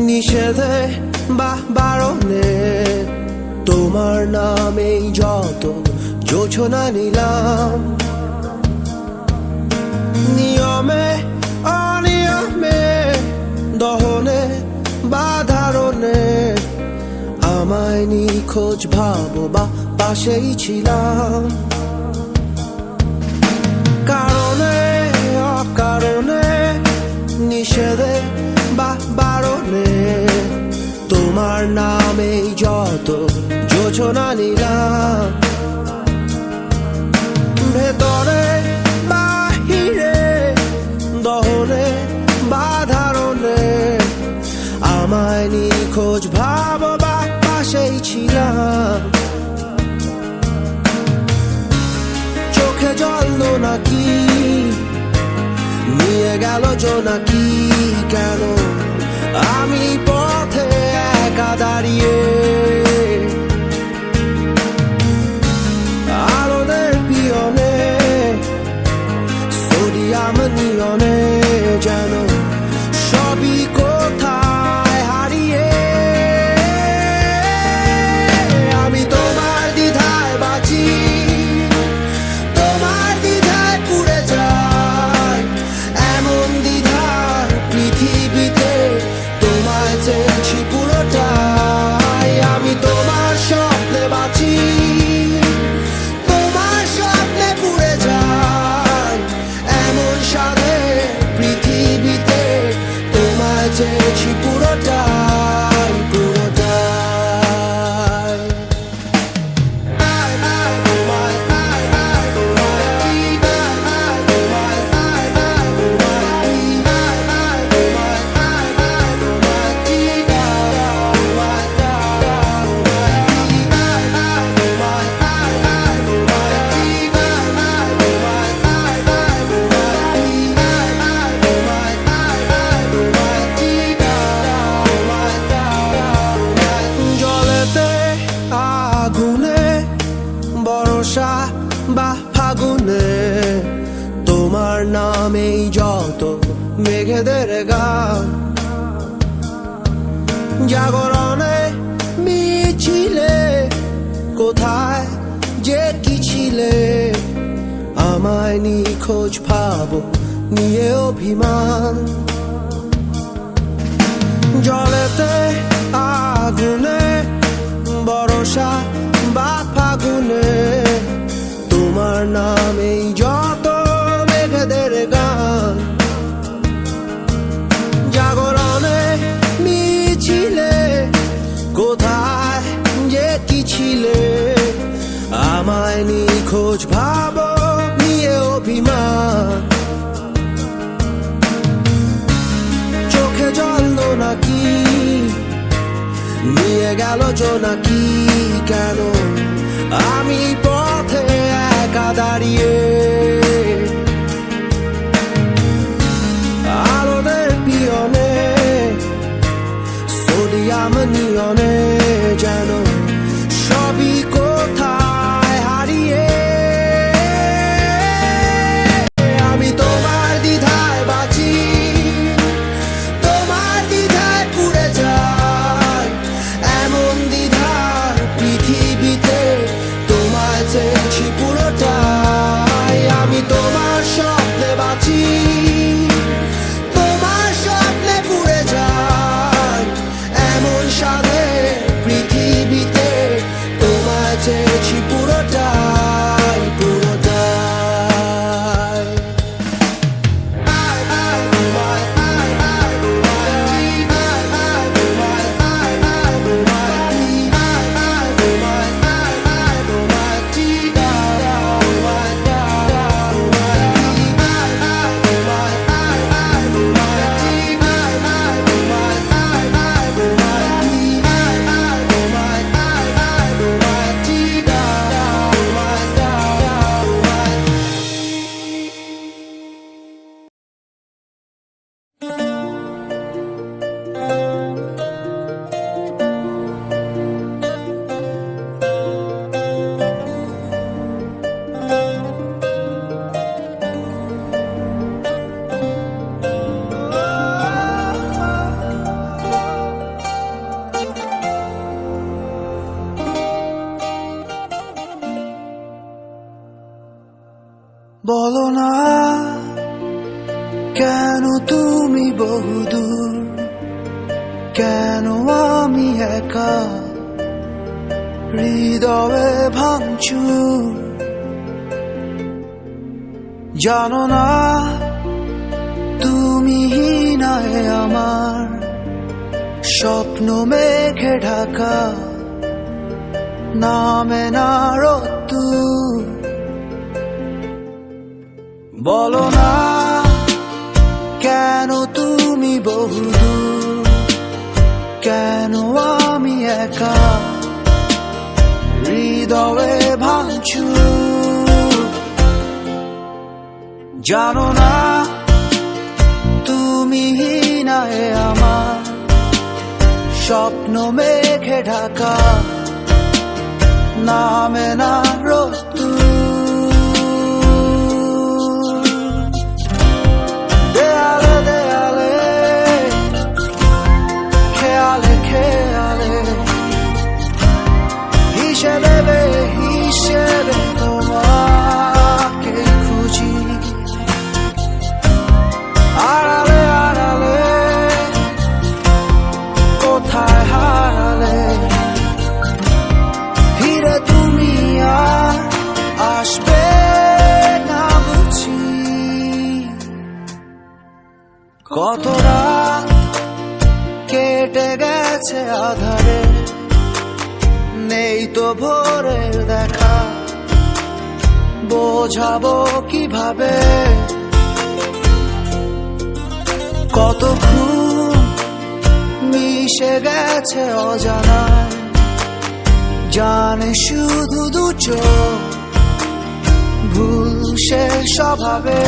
নিষেধে বা বারণে তোমার নামেই যত যোজনা নিলাম, নিয়মে অনিয়মে দহনে বা ধারণে আমায় নিখোঁজ ভাবো বা পাশেই ছিলাম। কারণে অকারণে নিষেধে বা বারণে তোমার নামেই যত যোজনা নিলাম, ভেতরে বাহিরে দহনে বা ধারণে আমায় নিখোঁজ ভাবো বা পাশেই ছিলাম। চোখে জল নাকি নিয়ে গেল জোনাকি, কেন আমি পথে একা দাঁড়িয়ে আলোদের পিয়নে সোডিয়াম নিয়নে যেন সবই কোথায় হারিয়ে। আমি তোমার দ্বিধায় বাঁচি, তোমার দ্বিধায় পুড়ে যাই, এমন দ্বিধার পৃথিবীতে তোমায় চেয়েছি পুরোটাই। আমি তোমার স্বপ্নে বাঁচি, তোমার স্বপ্নে পুড়ে যাই, এমন সাধে পৃথিবীতে তোমায় চেয়েছি পুরোটাই পুরোটাই। আগুনে বর্ষা বা ফাগুনে তোমার নামেই যত মেঘেদের গান, জাগরণে মিছিলে কোথায় যে কি ছিলে আমায় নিখোঁজ ভাবো নিয়ে অভিমান। জলেতে আগুনে বর্ষা বা ফাগুনে তোমার নামেই যত মেঘেদের গান, জাগরণে মিছিলে কোথায় যে কি ছিলে আমায় নিখোঁজ ভাবো নিয়ে অভিমান। চোখে জল নাকি নিয়ে গেল জোনাকি, কেন আমি পথে একা দাঁড়িয়ে আলোদের পিয়নে সোডিয়াম নিয়নে যেন সবই কোথায় হারিয়ে। আমি তোমার দ্বিধায় বাঁচি, তোমার দ্বিধায় পুড়ে যাই, এমন দ্বিধার পৃথিবীতে তোমায় চেয়েছি পুরোটাই। আমি তোমার স্বপ্নে বাঁচি, তোমার স্বপ্নে পুড়ে যাই, এমন সাধে কেন আমি একা হৃদয়ে ভাঙচুর, জানো না তুমি নাই আমার স্বপ্ন মেঘে ঢাকা, নামে না রোদ্দুর। বলো না কেন তুমি বহুদূর, কেন আমি একা হৃদয়ে ভাঙচুর, জানো না তুমি নাই আমার স্বপ্ন মেঘে ঢাকা, নামে না রোদ্দুর। দেয়ালে দেয়ালে খেয়ালে খেয়ালে হিসেবে হিসেবে তোমাকে খুঁজি, আড়ালে আড়ালে কোথায় হারালে, ফিরে তুমি আর আসবে না বুঝি। কত রাত কেটে গেছে আধারে, নেই তো ভোরের দেখা, বোঝাবো কিভাবে কত ঘুম মিশে গেছে অজানায়, জানে শুধু দু চোখ ভুল সে স্বভাবে।